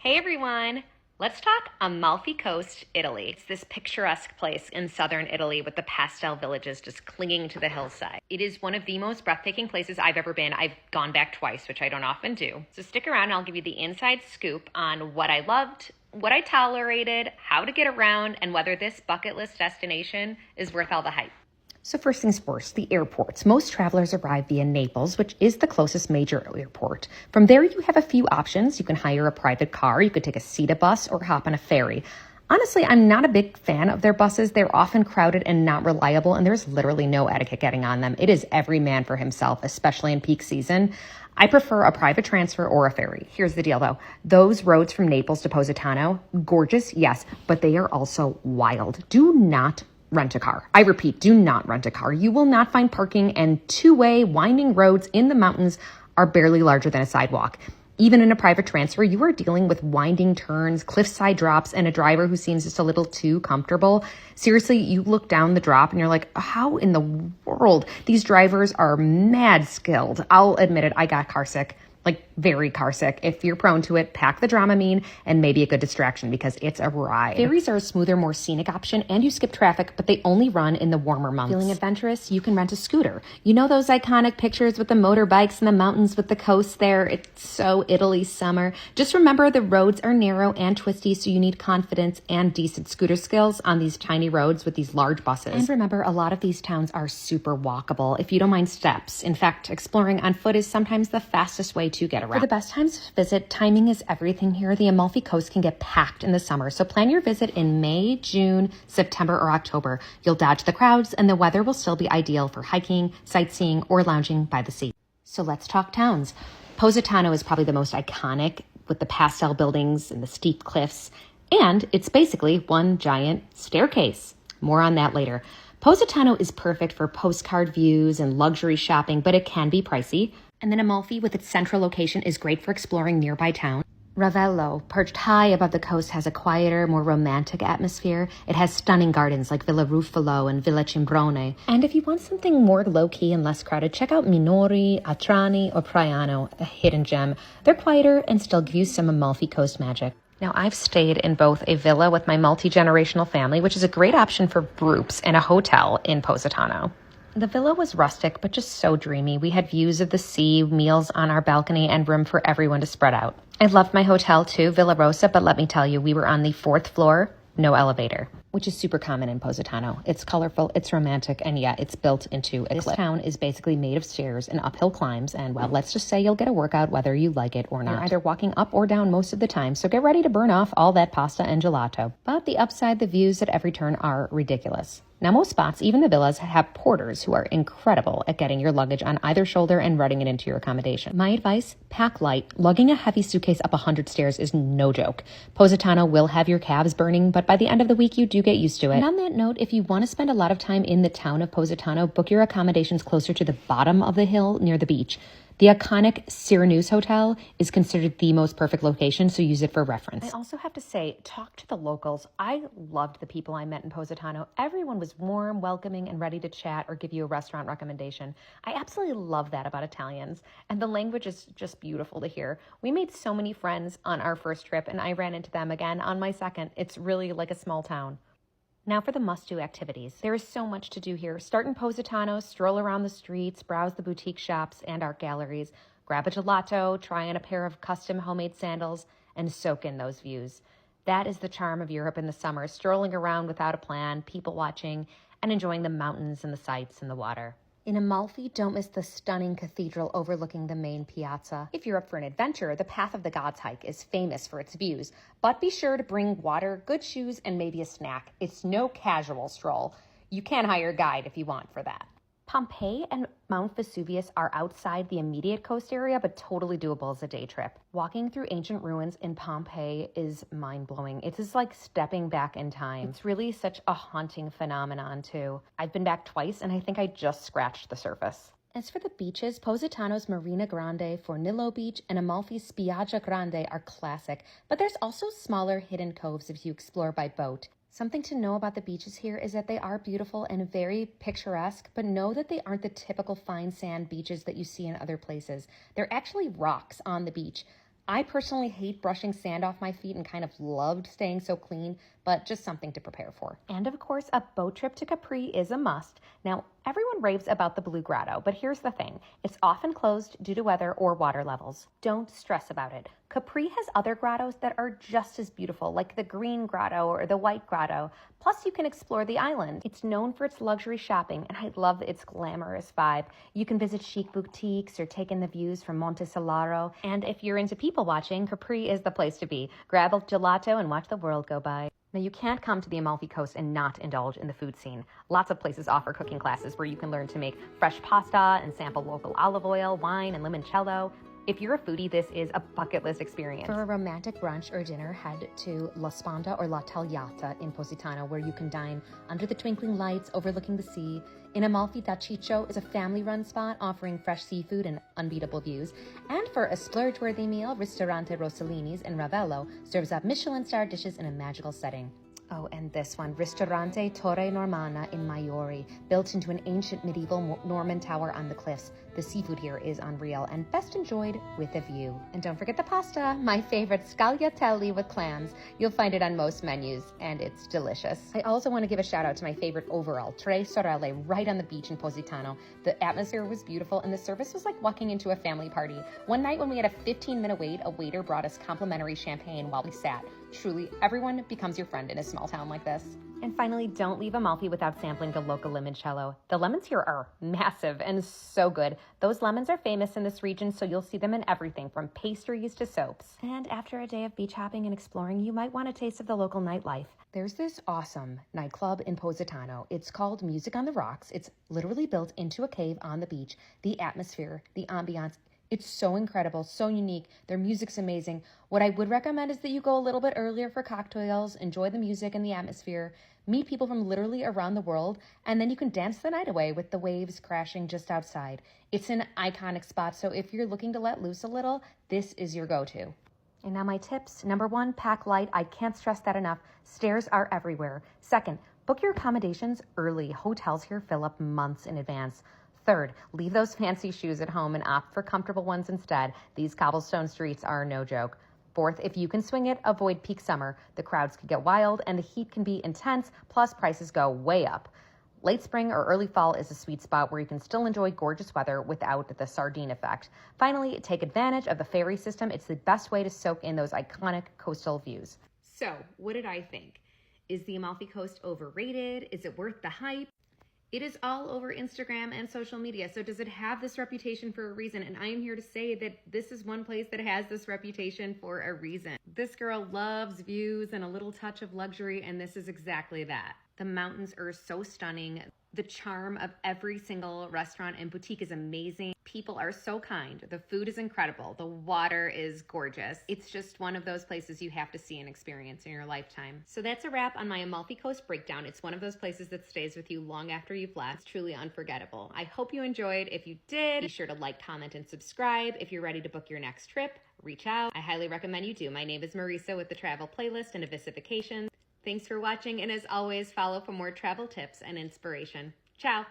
Hey everyone! Let's talk Amalfi Coast, Italy. It's this picturesque place in southern Italy with the pastel villages just clinging to the hillside. It is one of the most breathtaking places I've ever been. I've gone back twice, which I don't often do. So stick around and I'll give you the inside scoop on what I loved, what I tolerated, how to get around, and whether this bucket list destination is worth all the hype. So first things first, the airports. Most travelers arrive via Naples, which is the closest major airport. From there, you have a few options. You can hire a private car, you could take a CETA bus, or hop on a ferry. Honestly, I'm not a big fan of their buses. They're often crowded and not reliable, and there's literally no etiquette getting on them. It is every man for himself, especially in peak season. I prefer a private transfer or a ferry. Here's the deal, though. Those roads from Naples to Positano, gorgeous, yes, but they are also wild. Do not rent a car. I repeat, do not rent a car. You will not find parking, and two-way winding roads in the mountains are barely larger than a sidewalk. Even in a private transfer, you are dealing with winding turns, cliffside drops, and a driver who seems just a little too comfortable. Seriously, you look down the drop and you're like, how in the world? These drivers are mad skilled. I'll admit it, I got car sick. Like very car sick. If you're prone to it, pack the Dramamine and maybe a good distraction because it's a ride. Ferries are a smoother, more scenic option, and you skip traffic, but they only run in the warmer months. Feeling adventurous? You can rent a scooter. You know those iconic pictures with the motorbikes in the mountains with the coast there? It's so Italy summer. Just remember the roads are narrow and twisty, so you need confidence and decent scooter skills on these tiny roads with these large buses. And remember, a lot of these towns are super walkable if you don't mind steps. In fact, exploring on foot is sometimes the fastest way to get around. For the best times to visit, timing is everything here. The Amalfi Coast can get packed in the summer, so plan your visit in May, June, September, or October. You'll dodge the crowds, and the weather will still be ideal for hiking, sightseeing, or lounging by the sea. So let's talk towns. Positano is probably the most iconic, with the pastel buildings and the steep cliffs, and it's basically one giant staircase. More on that later. Positano is perfect for postcard views and luxury shopping, but it can be pricey. And then Amalfi, with its central location, is great for exploring nearby towns. Ravello, perched high above the coast, has a quieter, more romantic atmosphere. It has stunning gardens like Villa Ruffalo and Villa Cimbrone. And if you want something more low-key and less crowded, check out Minori, Atrani, or Praiano, a hidden gem. They're quieter and still give you some Amalfi Coast magic. Now, I've stayed in both a villa with my multi-generational family, which is a great option for groups, and a hotel in Positano. The villa was rustic, but just so dreamy. We had views of the sea, meals on our balcony, and room for everyone to spread out. I loved my hotel too, Villa Rosa, but let me tell you, we were on the 4th floor, no elevator, which is super common in Positano. It's colorful, it's romantic, and yeah, it's built into a cliff. This town is basically made of stairs and uphill climbs, and well, let's just say you'll get a workout whether you like it or not. You're either walking up or down most of the time, so get ready to burn off all that pasta and gelato. But the upside, the views at every turn are ridiculous. Now, most spots, even the villas, have porters who are incredible at getting your luggage on either shoulder and running it into your accommodation. My advice, pack light. Lugging a heavy suitcase up 100 stairs is no joke. Positano will have your calves burning, but by the end of the week, you do get used to it. And on that note, if you want to spend a lot of time in the town of Positano, book your accommodations closer to the bottom of the hill near the beach. The iconic Syracuse Hotel is considered the most perfect location, so use it for reference. I also have to say, talk to the locals. I loved the people I met in Positano. Everyone was warm, welcoming, and ready to chat or give you a restaurant recommendation. I absolutely love that about Italians, and the language is just beautiful to hear. We made so many friends on our first trip, and I ran into them again on my second. It's really like a small town. Now for the must-do activities. There is so much to do here. Start in Positano, stroll around the streets, browse the boutique shops and art galleries, grab a gelato, try on a pair of custom homemade sandals, and soak in those views. That is the charm of Europe in the summer, strolling around without a plan, people watching, and enjoying the mountains and the sights and the water. In Amalfi, don't miss the stunning cathedral overlooking the main piazza. If you're up for an adventure, the Path of the Gods hike is famous for its views, but be sure to bring water, good shoes, and maybe a snack. It's no casual stroll. You can hire a guide if you want for that. Pompeii and Mount Vesuvius are outside the immediate coast area, but totally doable as a day trip. Walking through ancient ruins in Pompeii is mind-blowing. It is like stepping back in time. It's really such a haunting phenomenon, too. I've been back twice, and I think I just scratched the surface. As for the beaches, Positano's Marina Grande, Fornillo Beach, and Amalfi's Spiaggia Grande are classic, but there's also smaller hidden coves if you explore by boat. Something to know about the beaches here is that they are beautiful and very picturesque, but know that they aren't the typical fine sand beaches that you see in other places. They're actually rocks on the beach. I personally hate brushing sand off my feet and kind of loved staying so clean, but just something to prepare for. And of course, a boat trip to Capri is a must. Now, everyone raves about the Blue Grotto, but here's the thing. It's often closed due to weather or water levels. Don't stress about it. Capri has other grottos that are just as beautiful, like the Green Grotto or the White Grotto. Plus, you can explore the island. It's known for its luxury shopping, and I love its glamorous vibe. You can visit chic boutiques or take in the views from Monte Solaro. And if you're into people watching, Capri is the place to be. Grab a gelato and watch the world go by. Now, you can't come to the Amalfi Coast and not indulge in the food scene. Lots of places offer cooking classes where you can learn to make fresh pasta and sample local olive oil, wine, and limoncello. If you're a foodie, this is a bucket list experience. For a romantic brunch or dinner, head to La Sponda or La Tagliata in Positano, where you can dine under the twinkling lights overlooking the sea. In Amalfi, Da Ciccio is a family-run spot offering fresh seafood and unbeatable views. And for a splurge-worthy meal, Ristorante Rossellini's in Ravello serves up Michelin-star dishes in a magical setting. Oh, and this one, Ristorante Torre Normanna in Maiori, built into an ancient medieval Norman tower on the cliffs. The seafood here is unreal and best enjoyed with a view. And don't forget the pasta, my favorite scagliatelli with clams. You'll find it on most menus, and it's delicious. I also want to give a shout out to my favorite overall, Tre Sorelle, right on the beach in Positano. The atmosphere was beautiful, and the service was like walking into a family party. One night when we had a 15-minute wait, a waiter brought us complimentary champagne while we sat. Truly, everyone becomes your friend in a small town like this. And finally, don't leave Amalfi without sampling the local limoncello. The lemons here are massive and so good. Those lemons are famous in this region, so you'll see them in everything from pastries to soaps. And after a day of beach hopping and exploring, you might want a taste of the local nightlife. There's this awesome nightclub in Positano. It's called Music on the Rocks. It's literally built into a cave on the beach. The atmosphere, the ambiance, it's so incredible, so unique. Their music's amazing. What I would recommend is that you go a little bit earlier for cocktails, enjoy the music and the atmosphere, meet people from literally around the world, and then you can dance the night away with the waves crashing just outside. It's an iconic spot, so if you're looking to let loose a little, this is your go-to. And now my tips. Number 1, pack light. I can't stress that enough. Stairs are everywhere. Second, book your accommodations early. Hotels here fill up months in advance. Third, leave those fancy shoes at home and opt for comfortable ones instead. These cobblestone streets are no joke. Fourth, if you can swing it, avoid peak summer. The crowds can get wild and the heat can be intense, plus prices go way up. Late spring or early fall is a sweet spot where you can still enjoy gorgeous weather without the sardine effect. Finally, take advantage of the ferry system. It's the best way to soak in those iconic coastal views. So, what did I think? Is the Amalfi Coast overrated? Is it worth the hype? It is all over Instagram and social media. So does it have this reputation for a reason? And I am here to say that this is one place that has this reputation for a reason. This girl loves views and a little touch of luxury, and this is exactly that. The mountains are so stunning. The charm of every single restaurant and boutique is amazing. People are so kind. The food is incredible. The water is gorgeous. It's just one of those places you have to see and experience in your lifetime. So that's a wrap on my Amalfi Coast breakdown. It's one of those places that stays with you long after you've left. It's truly unforgettable. I hope you enjoyed. If you did, be sure to like, comment, and subscribe. If you're ready to book your next trip, reach out. I highly recommend you do. My name is Marisa with the Travel Playlist and Evyssa Vacations. Thanks for watching, and as always, follow for more travel tips and inspiration. Ciao!